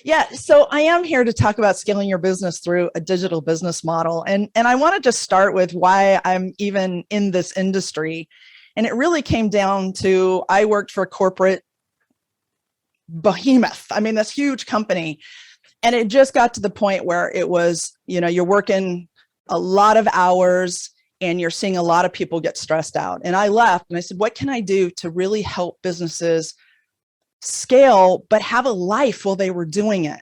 Yeah, so I am here to talk about scaling your business through a digital business model. And I want to just start with why I'm even in this industry. And it really came down to I worked for a corporate behemoth. I mean, this huge company. And it just got to the point where it was, you're working a lot of hours and you're seeing a lot of people get stressed out. And I left and I said, what can I do to really help businesses scale, but have a life while they were doing it?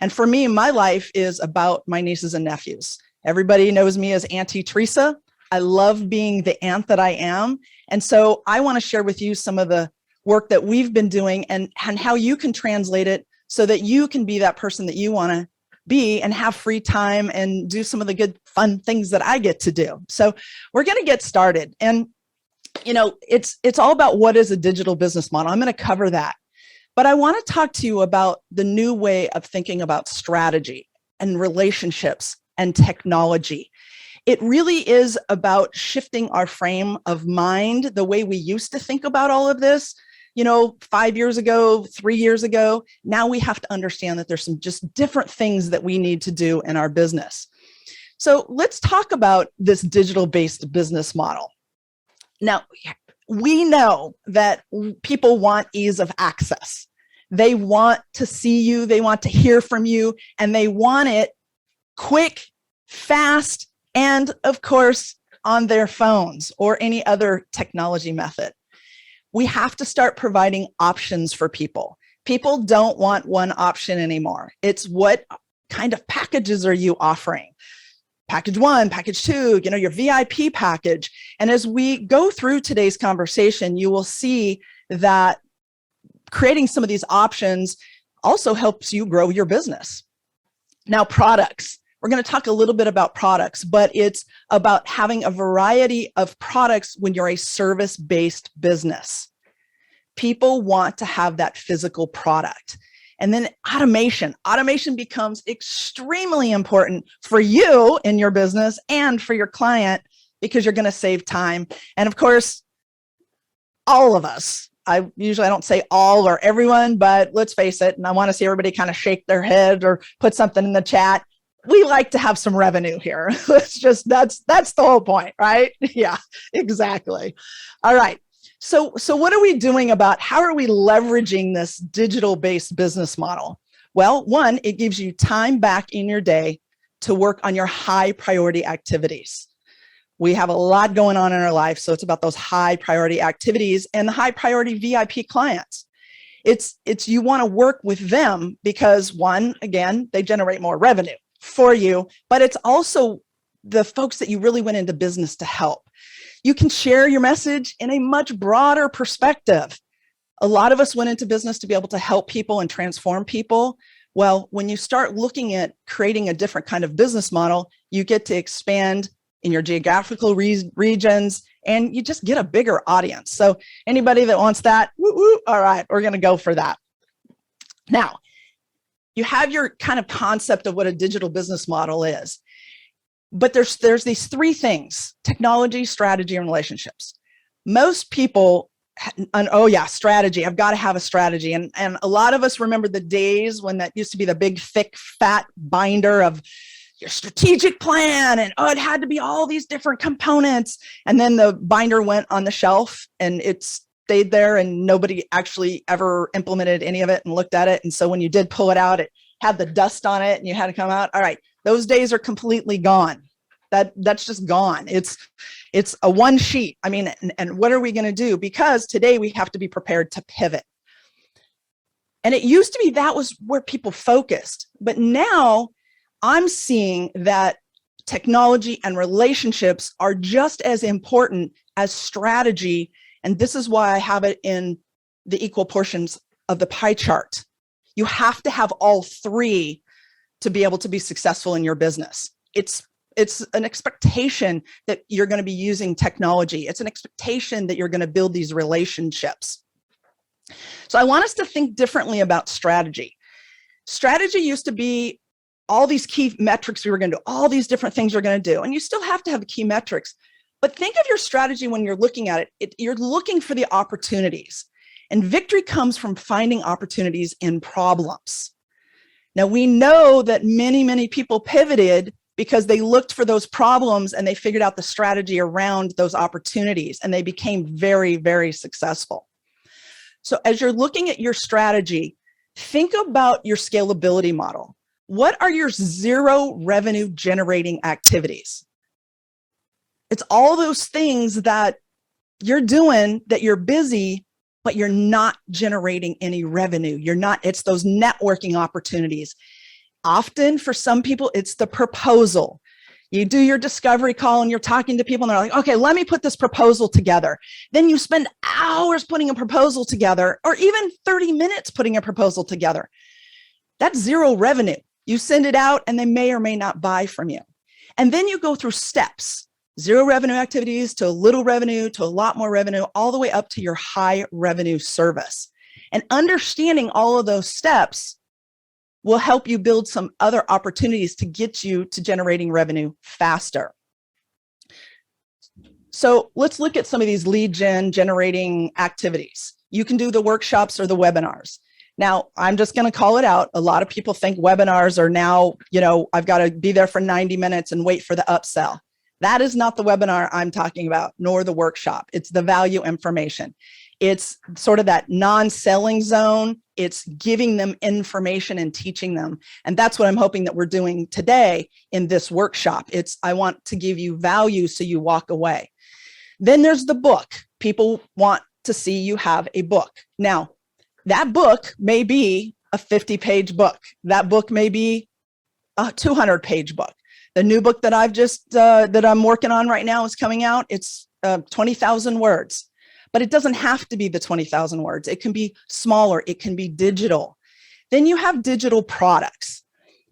And for me, my life is about my nieces and nephews. Everybody knows me as Auntie Theresa. I love being the aunt that I am. And so I want to share with you some of the work that we've been doing and how you can translate it so that you can be that person that you want to be and have free time and do some of the good, fun things that I get to do. So we're going to get started. And, it's all about what is a digital business model. I'm going to cover that. But I want to talk to you about the new way of thinking about strategy and relationships and technology. It really is about shifting our frame of mind, the way we used to think about all of this. 5 years ago, 3 years ago, now we have to understand that there's some just different things that we need to do in our business. So let's talk about this digital-based business model. Now, we know that people want ease of access. They want to see you, they want to hear from you, and they want it quick, fast, and of course, on their phones or any other technology method. We have to start providing options for people. People don't want one option anymore. It's what kind of packages are you offering? Package 1, package 2, your VIP package. And as we go through today's conversation, you will see that creating some of these options also helps you grow your business. Now, products. We're going to talk a little bit about products, but it's about having a variety of products when you're a service-based business. People want to have that physical product. And then automation. Automation becomes extremely important for you in your business and for your client because you're going to save time. And of course, all of us, I don't say all or everyone, but let's face it, and I want to see everybody kind of shake their head or put something in the chat. We like to have some revenue here. That's the whole point, right? Yeah, exactly. All right. So what are we doing about how are we leveraging this digital-based business model? Well, one, it gives you time back in your day to work on your high priority activities. We have a lot going on in our life, so it's about those high priority activities and the high priority VIP clients. It's you want to work with them because one, again, they generate more revenue for you, but it's also the folks that you really went into business to help. You can share your message in a much broader perspective. A lot of us went into business to be able to help people and transform people. Well, when you start looking at creating a different kind of business model, you get to expand in your geographical regions and you just get a bigger audience. So anybody that wants that, all right, we're going to go for that. Now, you have your kind of concept of what a digital business model is. But there's these three things: technology, strategy, and relationships. Most people, strategy. I've got to have a strategy. And a lot of us remember the days when that used to be the big, thick, fat binder of your strategic plan. And it had to be all these different components. And then the binder went on the shelf and it stayed there and nobody actually ever implemented any of it and looked at it. And so when you did pull it out, it had the dust on it and you had to come out. All right. Those days are completely gone. That's just gone. It's a one sheet. I mean, and what are we going to do? Because today we have to be prepared to pivot. And it used to be that was where people focused. But now I'm seeing that technology and relationships are just as important as strategy. And this is why I have it in the equal portions of the pie chart. You have to have all three to be able to be successful in your business. It's an expectation that you're going to be using technology. It's an expectation that you're going to build these relationships. So I want us to think differently about strategy. Strategy used to be all these key metrics we were going to do, all these different things you're going to do, and you still have to have key metrics. But think of your strategy when you're looking at it. You're looking for the opportunities. And victory comes from finding opportunities in problems. Now, we know that many, many people pivoted because they looked for those problems and they figured out the strategy around those opportunities, and they became very, very successful. So as you're looking at your strategy, think about your scalability model. What are your zero revenue generating activities? It's all those things that you're doing, that you're busy, but you're not generating any revenue. It's those networking opportunities. Often for some people, it's the proposal. You do your discovery call and you're talking to people and they're like, okay, let me put this proposal together. Then you spend hours putting a proposal together, or even 30 minutes putting a proposal together. That's zero revenue. You send it out and they may or may not buy from you. And then you go through steps, zero revenue activities to a little revenue to a lot more revenue, all the way up to your high revenue service. And understanding all of those steps will help you build some other opportunities to get you to generating revenue faster. So let's look at some of these lead generating activities. You can do the workshops or the webinars. Now, I'm just going to call it out. A lot of people think webinars are now, I've got to be there for 90 minutes and wait for the upsell. That is not the webinar I'm talking about, nor the workshop. It's the value information. It's sort of that non-selling zone. It's giving them information and teaching them. And that's what I'm hoping that we're doing today in this workshop. I want to give you value so you walk away. Then there's the book. People want to see you have a book. Now, that book may be a 50-page book. That book may be a 200-page book. The new book that I'm working on right now is coming out. It's 20,000 words. But it doesn't have to be the 20,000 words. It can be smaller. It can be digital. Then you have digital products.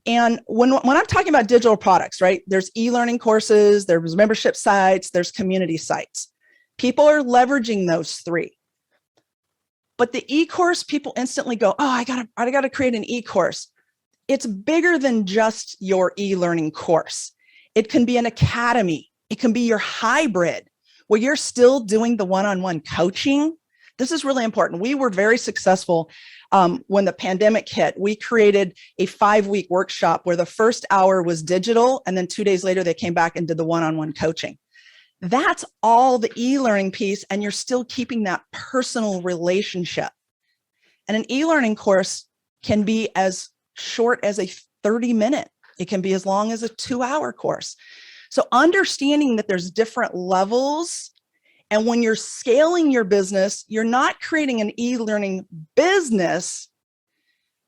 And when I'm talking about digital products, right, there's e-learning courses, there's membership sites, there's community sites. People are leveraging those three. But the e-course, people instantly go, oh, I gotta create an e-course. It's bigger than just your e-learning course. It can be an academy. It can be your hybrid, where you're still doing the one-on-one coaching. This is really important. We were very successful when the pandemic hit. We created a 5-week workshop where the first hour was digital, and then 2 days later, they came back and did the one-on-one coaching. That's all the e-learning piece, and you're still keeping that personal relationship. And an e-learning course can be as short as a 30-minute. It can be as long as a 2-hour course. So understanding that there's different levels, and when you're scaling your business, you're not creating an e-learning business.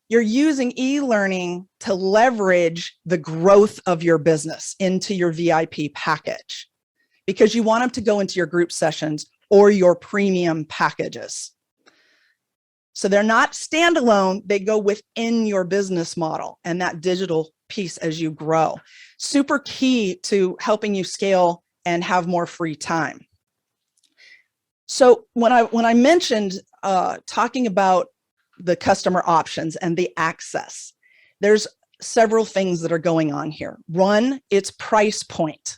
You're using e-learning to leverage the growth of your business into your VIP package, because you want them to go into your group sessions or your premium packages. So they're not standalone, they go within your business model and that digital piece as you grow. Super key to helping you scale and have more free time. So when I mentioned talking about the customer options and the access, there's several things that are going on here. One, it's price point.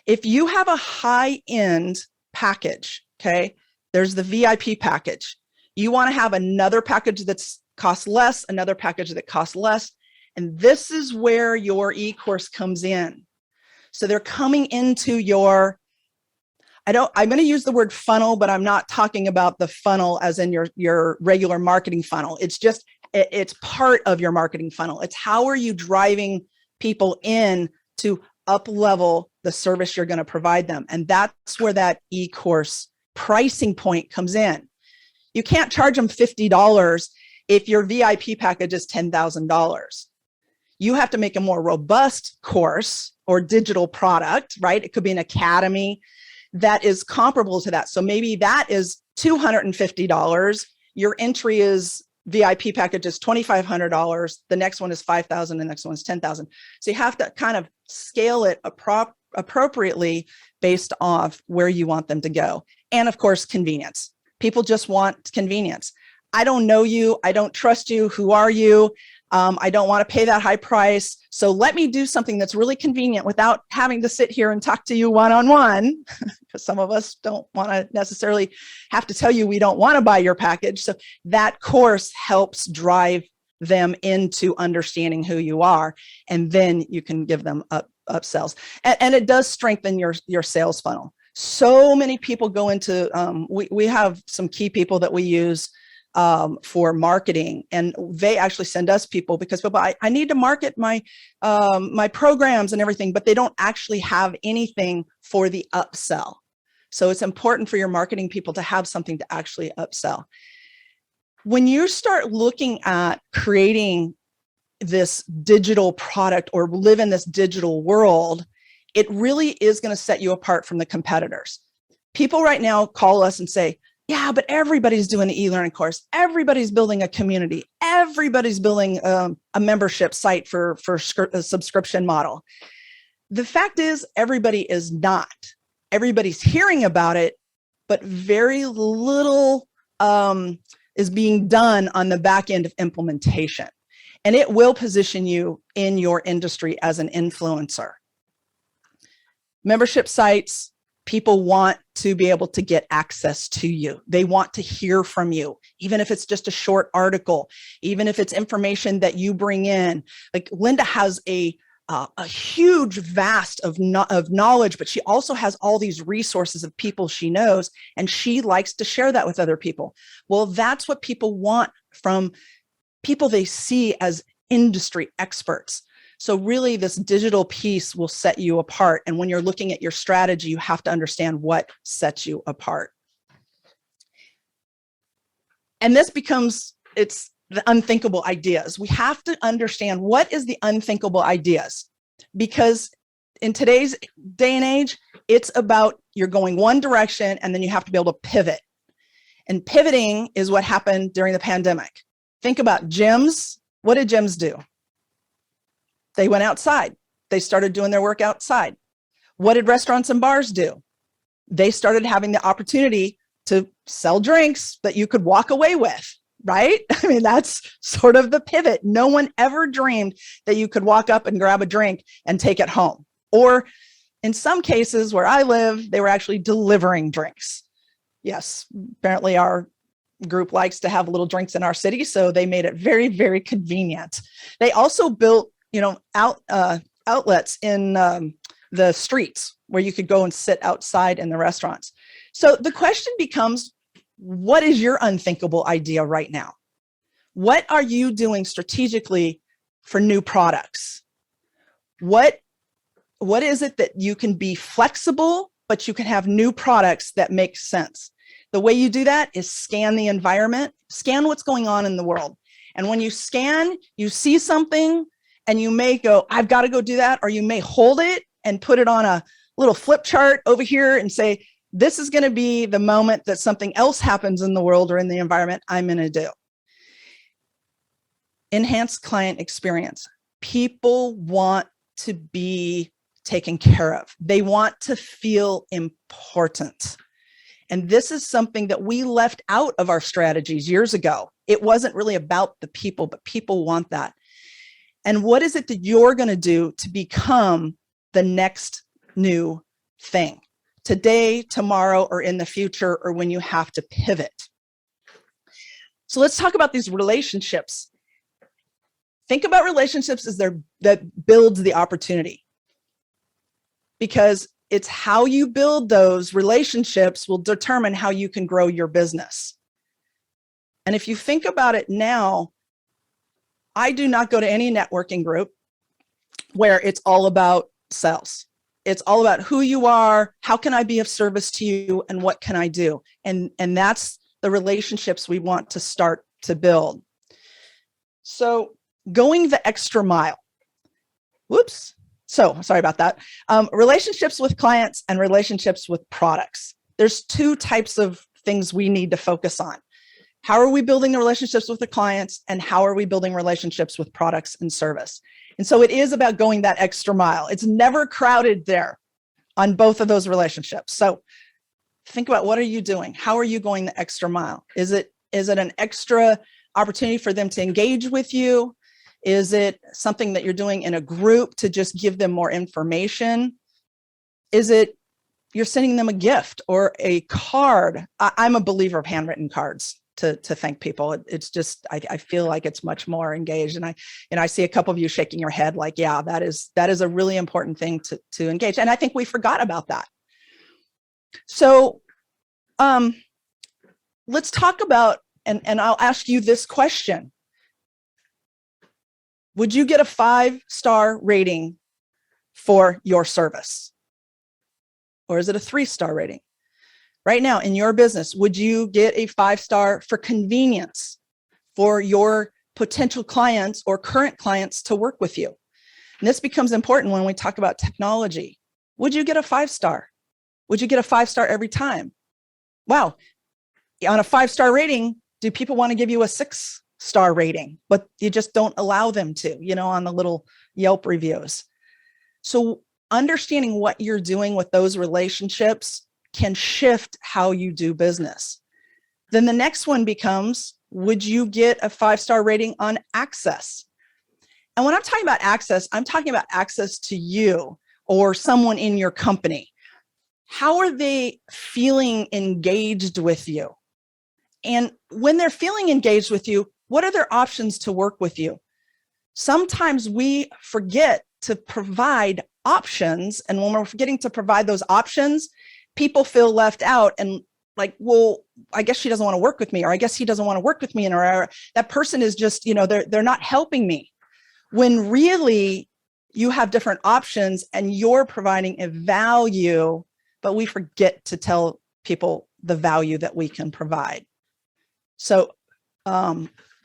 If you have a high-end package, okay, there's the VIP package. You want to have another package that's costs less, another package that costs less. And this is where your e-course comes in. So they're coming into your, I'm going to use the word funnel, but I'm not talking about the funnel as in your regular marketing funnel. It's just, it's part of your marketing funnel. It's how are you driving people in to up-level the service you're going to provide them. And that's where that e-course pricing point comes in. You can't charge them $50 if your VIP package is $10,000. You have to make a more robust course or digital product, right? It could be an academy that is comparable to that. So maybe that is $250. Your entry is VIP package is $2,500. The next one is $5,000. The next one is $10,000. So you have to kind of scale it appropriately based off where you want them to go. And of course, convenience. People just want convenience. I don't know you. I don't trust you. Who are you? I don't want to pay that high price. So let me do something that's really convenient without having to sit here and talk to you one-on-one, because some of us don't want to necessarily have to tell you we don't want to buy your package. So that course helps drive them into understanding who you are, and then you can give them upsells. And it does strengthen your sales funnel. So many people go into, we have some key people that we use for marketing, and they actually send us people because I need to market my my programs and everything, but they don't actually have anything for the upsell. So it's important for your marketing people to have something to actually upsell. When you start looking at creating this digital product or live in this digital world, it really is going to set you apart from the competitors. People right now call us and say, yeah, but everybody's doing the e-learning course. Everybody's building a community. Everybody's building a membership site for a subscription model. The fact is, everybody is not. Everybody's hearing about it, but very little is being done on the back end of implementation. And it will position you in your industry as an influencer. Membership sites, people want to be able to get access to you. They want to hear from you, even if it's just a short article, even if it's information that you bring in. Like Linda has a huge vast of knowledge, but she also has all these resources of people she knows, and she likes to share that with other people. Well, that's what people want from people they see as industry experts. So really, this digital piece will set you apart. And when you're looking at your strategy, you have to understand what sets you apart. And this becomes, it's the unthinkable ideas. We have to understand what is the unthinkable ideas, because in today's day and age, it's about you're going one direction and then you have to be able to pivot. And pivoting is what happened during the pandemic. Think about gyms. What did gyms do? They went outside. They started doing their work outside. What did restaurants and bars do? They started having the opportunity to sell drinks that you could walk away with, right? I mean, that's sort of the pivot. No one ever dreamed that you could walk up and grab a drink and take it home. Or in some cases where I live, they were actually delivering drinks. Yes, apparently our group likes to have little drinks in our city, so they made it very, very convenient. They also built, outlets in the streets where you could go and sit outside in the restaurants. So the question becomes, what is your unthinkable idea right now? What are you doing strategically for new products? What is it that you can be flexible, but you can have new products that make sense? The way you do that is scan the environment, scan what's going on in the world. And when you scan, you see something and you may go, I've got to go do that. Or you may hold it and put it on a little flip chart over here and say, this is going to be the moment that something else happens in the world or in the environment I'm going to do. Enhanced client experience. People want to be taken care of. They want to feel important. And this is something that we left out of our strategies years ago. It wasn't really about the people, but people want that. And what is it that you're going to do to become the next new thing? Today, tomorrow, or in the future, or when you have to pivot. So let's talk about these relationships. Think about relationships as that builds the opportunity. Because it's how you build those relationships will determine how you can grow your business. And if you think about it now, I do not go to any networking group where it's all about sales. It's all about who you are, how can I be of service to you, and what can I do? And that's the relationships we want to start to build. So going the extra mile. Whoops. So sorry about that. Relationships with clients and relationships with products. There's two types of things we need to focus on. How are we building the relationships with the clients, and how are we building relationships with products and service? And so it is about going that extra mile. It's never crowded there on both of those relationships. So think about, what are you doing? How are you going the extra mile? Is it an extra opportunity for them to engage with you? Is it something that you're doing in a group to just give them more information? Is it you're sending them a gift or a card? I'm a believer of handwritten cards. to thank people. It's just, I feel like it's much more engaged. And I see a couple of you shaking your head like, yeah, that is a really important thing to engage. And I think we forgot about that. So let's talk about, and I'll ask you this question. Would you get a 5-star rating for your service? Or is it a 3-star rating? Right now in your business, would you get a 5-star for convenience for your potential clients or current clients to work with you? And this becomes important when we talk about technology. Would you get a 5-star? Would you get a 5-star every time? Wow. On a 5-star rating, do people want to give you a 6-star rating? But you just don't allow them to, on the little Yelp reviews. So understanding what you're doing with those relationships can shift how you do business. Then the next one becomes, would you get a 5-star rating on access? And when I'm talking about access, I'm talking about access to you or someone in your company. How are they feeling engaged with you? And when they're feeling engaged with you, what are their options to work with you? Sometimes we forget to provide options. And when we're forgetting to provide those options, people feel left out and like, well, I guess she doesn't want to work with me, or I guess he doesn't want to work with me, or that person is just, they're not helping me. When really you have different options and you're providing a value, but we forget to tell people the value that we can provide. So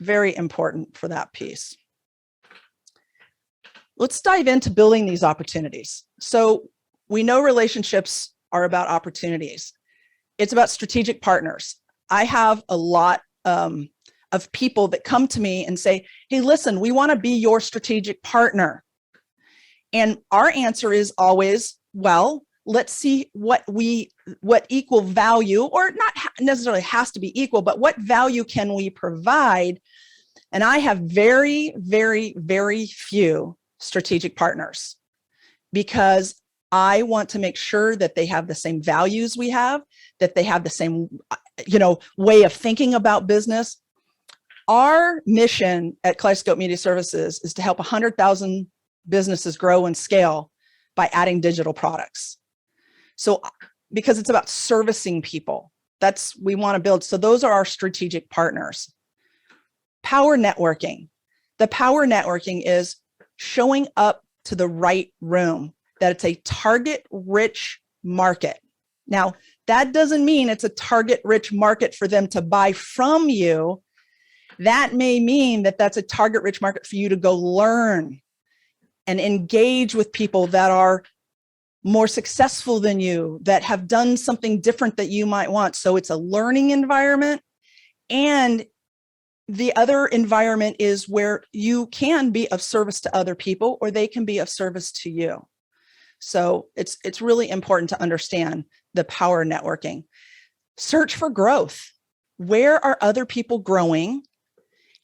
very important for that piece. Let's dive into building these opportunities. So we know relationships are about opportunities. It's about strategic partners. I have a lot of people that come to me and say, hey, listen, we want to be your strategic partner. And our answer is always, well, let's see what equal value, or not necessarily has to be equal, but what value can we provide? And I have very, very, very few strategic partners because I want to make sure that they have the same values we have, that they have the same, way of thinking about business. Our mission at Kaleidoscope Media Services is to help 100,000 businesses grow and scale by adding digital products. So, because it's about servicing people, we want to build. So those are our strategic partners. Power networking. The power networking is showing up to the right room, that it's a target-rich market. Now, that doesn't mean it's a target-rich market for them to buy from you. That may mean that that's a target-rich market for you to go learn and engage with people that are more successful than you, that have done something different that you might want. So it's a learning environment. And the other environment is where you can be of service to other people, or they can be of service to you. So it's really important to understand the power networking. Search for growth. Where are other people growing?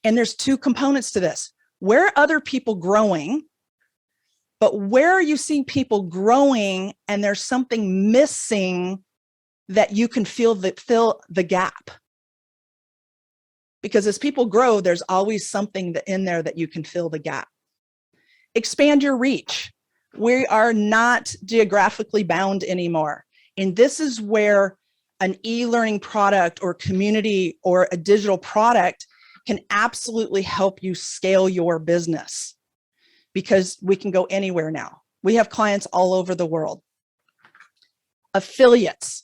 And there's two components to this. Where are other people growing? But where are you seeing people growing and there's something missing that you can fill the gap? Because as people grow, there's always something in there that you can fill the gap. Expand your reach. We are not geographically bound anymore. And this is where an e-learning product or community or a digital product can absolutely help you scale your business, because we can go anywhere now. We have clients all over the world. Affiliates.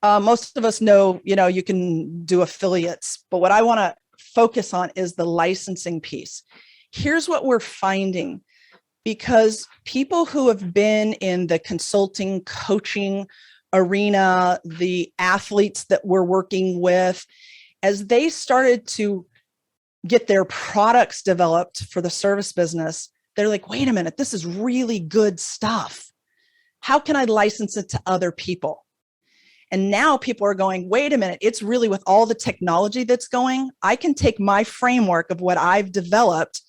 Most of us know, you can do affiliates, but what I want to focus on is the licensing piece. Here's what we're finding, because people who have been in the consulting, coaching arena, the athletes that we're working with, as they started to get their products developed for the service business, they're like, wait a minute, this is really good stuff. How can I license it to other people? And now people are going, wait a minute, it's really with all the technology that's going, I can take my framework of what I've developed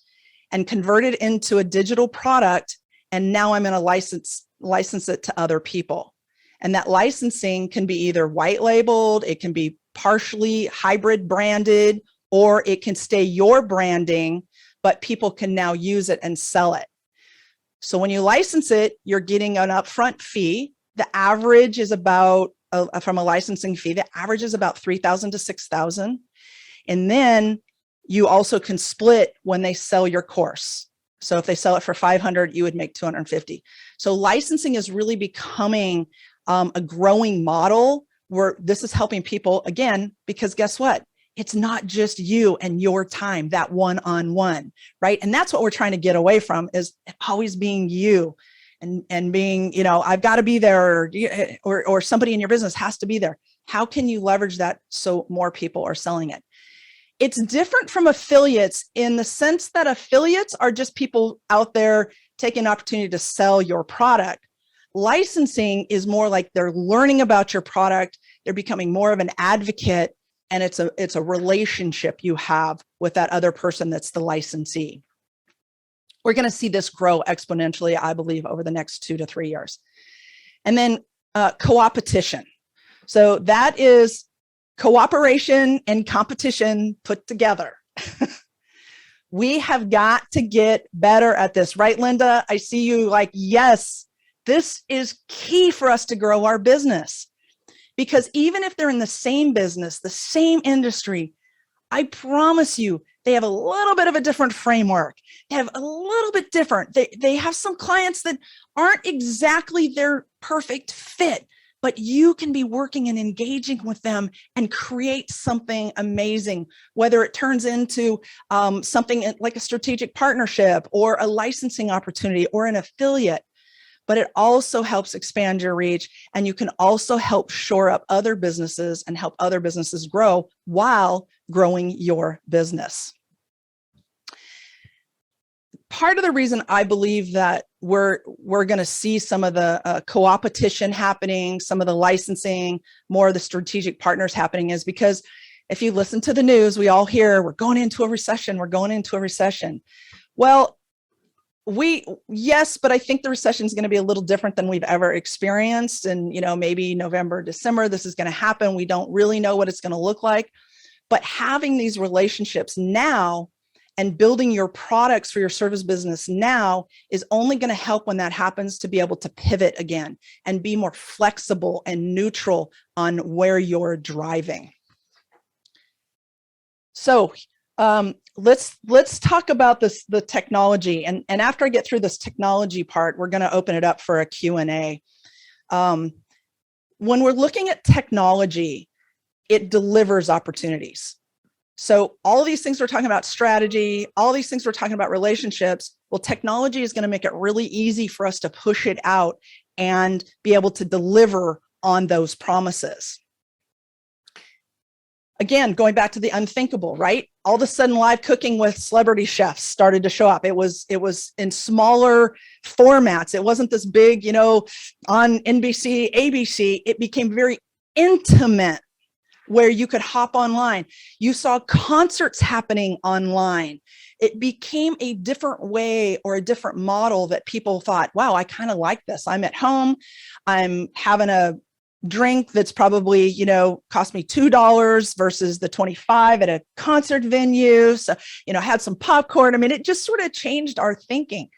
and convert it into a digital product. And now I'm going to license it to other people. And that licensing can be either white labeled, it can be partially hybrid branded, or it can stay your branding, but people can now use it and sell it. So when you license it, you're getting an upfront fee. The average is about, from a licensing fee, the average is about $3,000 to $6,000. And then you also can split when they sell your course. So if they sell it for 500, you would make 250. So licensing is really becoming a growing model where this is helping people, again, because guess what? It's not just you and your time, that one-on-one, right? And that's what we're trying to get away from, is always being you and being, you know, I've got to be there, or somebody in your business has to be there. How can you leverage that so more people are selling it? It's different from affiliates in the sense that affiliates are just people out there taking an opportunity to sell your product. Licensing is more like they're learning about your product, they're becoming more of an advocate, and it's a relationship you have with that other person that's the licensee. We're going to see this grow exponentially, I believe, over the next 2 to 3 years. And then co-opetition. So that is cooperation and competition put together. We have got to get better at this, right, Linda? I see you like, yes, this is key for us to grow our business. Because even if they're in the same business, the same industry, I promise you, they have a little bit of a different framework. They have a little bit different. They have some clients that aren't exactly their perfect fit, but you can be working and engaging with them and create something amazing, whether it turns into something like a strategic partnership or a licensing opportunity or an affiliate. But it also helps expand your reach, and you can also help shore up other businesses and help other businesses grow while growing your business. Part of the reason I believe that we're going to see some of the co-opetition happening, some of the licensing, more of the strategic partners happening is because if you listen to the news, we all hear we're going into a recession, we're going into a recession. Well, yes, but I think the recession is going to be a little different than we've ever experienced. And, you know, maybe November, December, this is going to happen. We don't really know what it's going to look like. But having these relationships now and building your products for your service business now is only going to help when that happens, to be able to pivot again and be more flexible and neutral on where you're driving. So let's talk about the technology. And after I get through this technology part, we're going to open it up for a Q&A. When we're looking at technology, it delivers opportunities. So all of these things we're talking about, strategy, all these things we're talking about, relationships, well, technology is going to make it really easy for us to push it out and be able to deliver on those promises. Again, going back to the unthinkable, right? All of a sudden, live cooking with celebrity chefs started to show up. It was in smaller formats. It wasn't this big, you know, on NBC, ABC. It became very intimate, where you could hop online. You saw concerts happening online. It became a different way or a different model that people thought, wow, I kind of like this. I'm at home. I'm having a drink that's probably, you know, cost me $2 versus the 25 at a concert venue. So, you know, had some popcorn. I mean, it just sort of changed our thinking.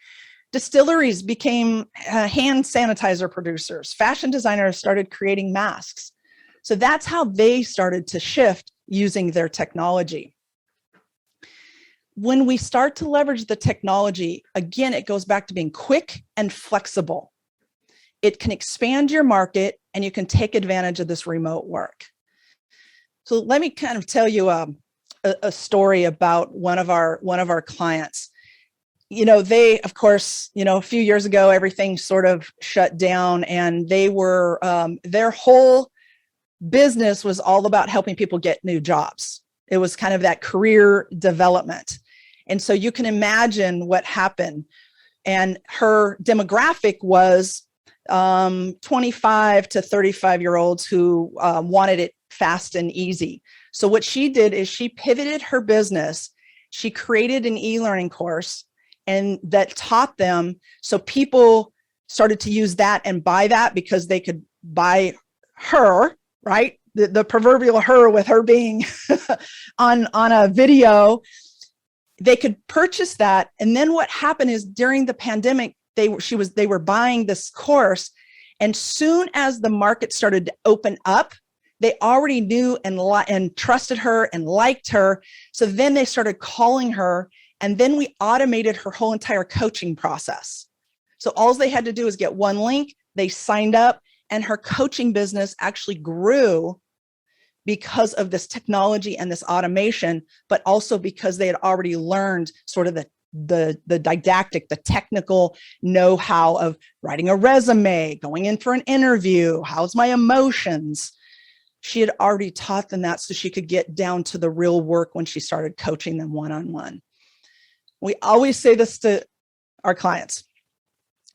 Distilleries became hand sanitizer producers. Fashion designers started creating masks. So that's how they started to shift using their technology. When we start to leverage the technology, again, it goes back to being quick and flexible. It can expand your market, and you can take advantage of this remote work. So let me kind of tell you a story about one of our clients. You know, they, of course, you know, a few years ago, everything sort of shut down, and they were, their whole business was all about helping people get new jobs. It was kind of that career development. And so you can imagine what happened. And her demographic was 25 to 35-year-olds who wanted it fast and easy. So what she did is she pivoted her business. She created an e-learning course and that taught them. So people started to use that and buy that because they could buy her, right? the proverbial her with her being on a video, they could purchase that. And then what happened is during the pandemic, they were buying this course. And soon as the market started to open up, they already knew and trusted her and liked her. So then they started calling her, and then we automated her whole entire coaching process. So all they had to do is get one link, they signed up, and her coaching business actually grew because of this technology and this automation, but also because they had already learned sort of the didactic, the technical know-how of writing a resume, going in for an interview, how's my emotions. She had already taught them that so she could get down to the real work when she started coaching them one-on-one. We always say this to our clients.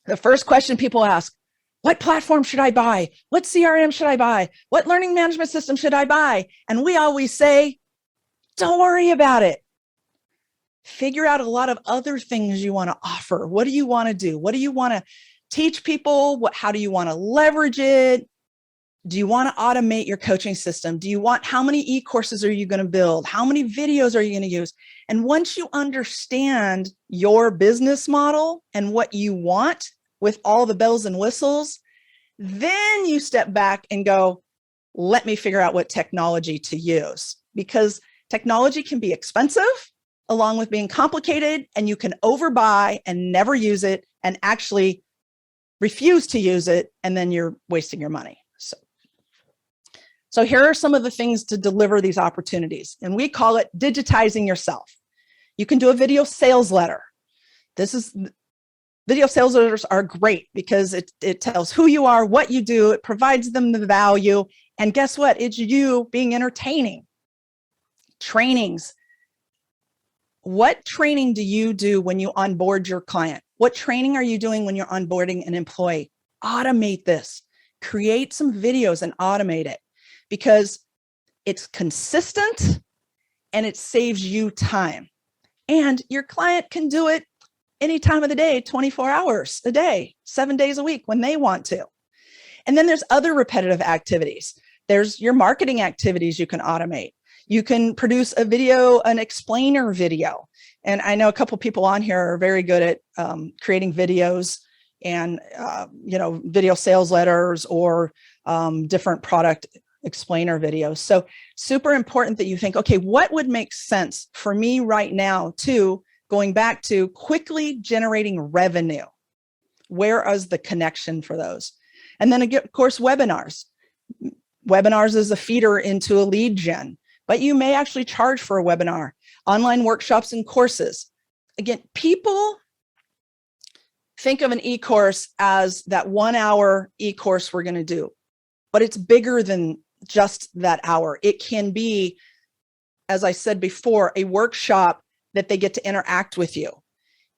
The first question people ask, what platform should I buy? What CRM should I buy? What learning management system should I buy? And we always say, don't worry about it. Figure out a lot of other things you want to offer. What do you want to do? What do you want to teach people? How do you want to leverage it? Do you want to automate your coaching system? How many e-courses are you going to build? How many videos are you going to use? And once you understand your business model and what you want with all the bells and whistles, then you step back and go, let me figure out what technology to use, because technology can be expensive along with being complicated, and you can overbuy and never use it and actually refuse to use it, and then you're wasting your money. So here are some of the things to deliver these opportunities, and we call it digitizing yourself. You can do a video sales letter. Video sales letters are great because it tells who you are, what you do, it provides them the value, and guess what? It's you being entertaining. Trainings. What training do you do when you onboard your client? What training are you doing when you're onboarding an employee? Automate this. Create some videos and automate it, because it's consistent and it saves you time. And your client can do it any time of the day, 24 hours a day, 7 days a week when they want to. And then there's other repetitive activities. There's your marketing activities you can automate. You can produce a video, an explainer video. And I know a couple people on here are very good at creating videos and video sales letters or different product explainer videos. So super important that you think, okay, what would make sense for me right now to going back to quickly generating revenue? Where is the connection for those? And then of course, webinars. Webinars is a feeder into a lead gen, but you may actually charge for a webinar, online workshops and courses. Again, people think of an e-course as that 1 hour e-course we're going to do, but it's bigger than just that hour. It can be, as I said before, a workshop that they get to interact with you.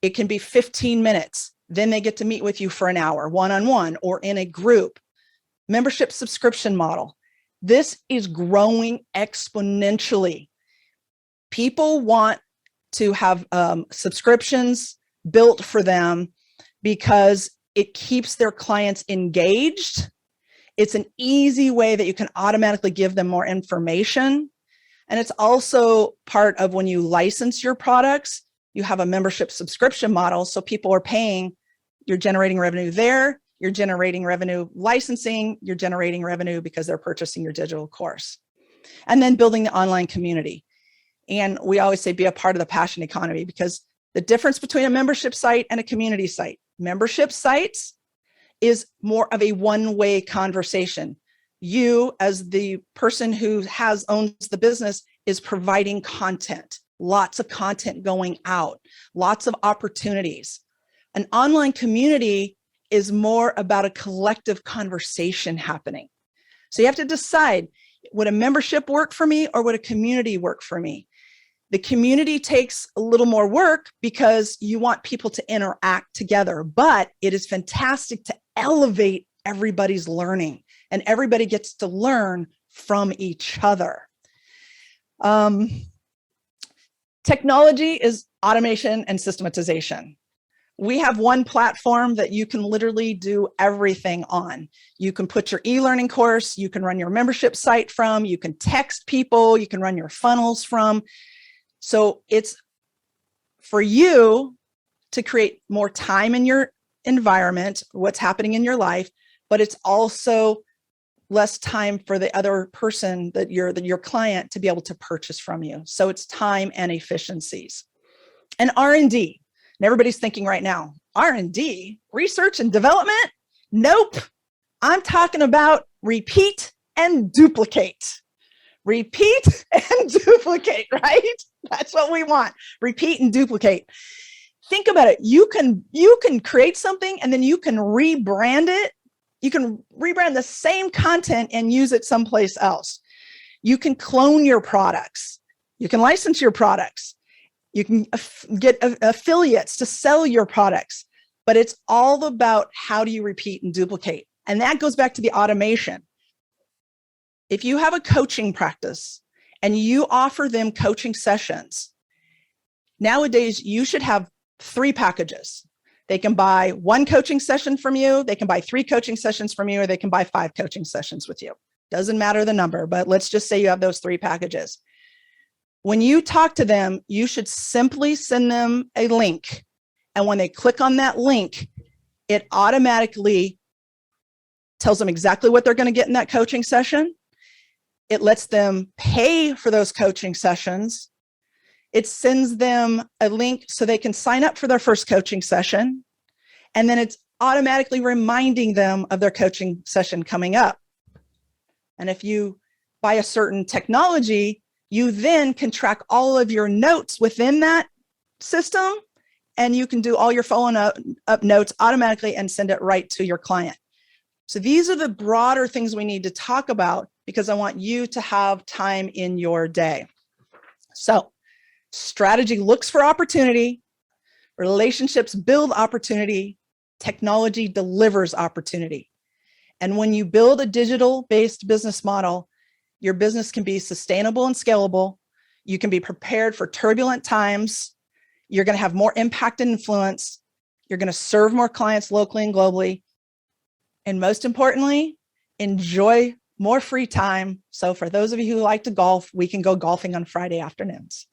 It can be 15 minutes. Then they get to meet with you for an hour, one-on-one or in a group. Membership subscription model. This is growing exponentially. People want to have subscriptions built for them because it keeps their clients engaged. It's an easy way that you can automatically give them more information. And it's also part of when you license your products, you have a membership subscription model. So people are paying, you're generating revenue there, you're generating revenue licensing, you're generating revenue because they're purchasing your digital course. And then building the online community. And we always say be a part of the passion economy, because the difference between a membership site and a community site, membership sites is more of a one-way conversation. You, as the person who owns the business, is providing content, lots of content going out, lots of opportunities. An online community is more about a collective conversation happening. So you have to decide, would a membership work for me or would a community work for me? The community takes a little more work because you want people to interact together, but it is fantastic to elevate everybody's learning, and everybody gets to learn from each other. Technology is automation and systematization. We have one platform that you can literally do everything on. You can put your e-learning course, you can run your membership site from, you can text people, you can run your funnels from. So it's for you to create more time in your environment, what's happening in your life, but it's also less time for the other person that your client to be able to purchase from you. So it's time and efficiencies. And R&D. And everybody's thinking right now, R&D, research and development? Nope. I'm talking about repeat and duplicate. Repeat and duplicate, right? That's what we want. Repeat and duplicate. Think about it. You can create something and then you can rebrand it. You can rebrand the same content and use it someplace else. You can clone your products. You can license your products. You can get affiliates to sell your products, but it's all about how do you repeat and duplicate. And that goes back to the automation. If you have a coaching practice and you offer them coaching sessions, nowadays you should have 3 packages. They can buy 1 coaching session from you, they can buy 3 coaching sessions from you, or they can buy 5 coaching sessions with you. Doesn't matter the number, but let's just say you have those 3 packages. When you talk to them, you should simply send them a link. And when they click on that link, it automatically tells them exactly what they're going to get in that coaching session. It lets them pay for those coaching sessions. It sends them a link so they can sign up for their first coaching session. And then it's automatically reminding them of their coaching session coming up. And if you buy a certain technology, you then can track all of your notes within that system, and you can do all your following up notes automatically and send it right to your client. So these are the broader things we need to talk about because I want you to have time in your day. So strategy looks for opportunity, relationships build opportunity, technology delivers opportunity. And when you build a digital-based business model, your business can be sustainable and scalable. You can be prepared for turbulent times. You're going to have more impact and influence. You're going to serve more clients locally and globally. And most importantly, enjoy more free time. So for those of you who like to golf, we can go golfing on Friday afternoons.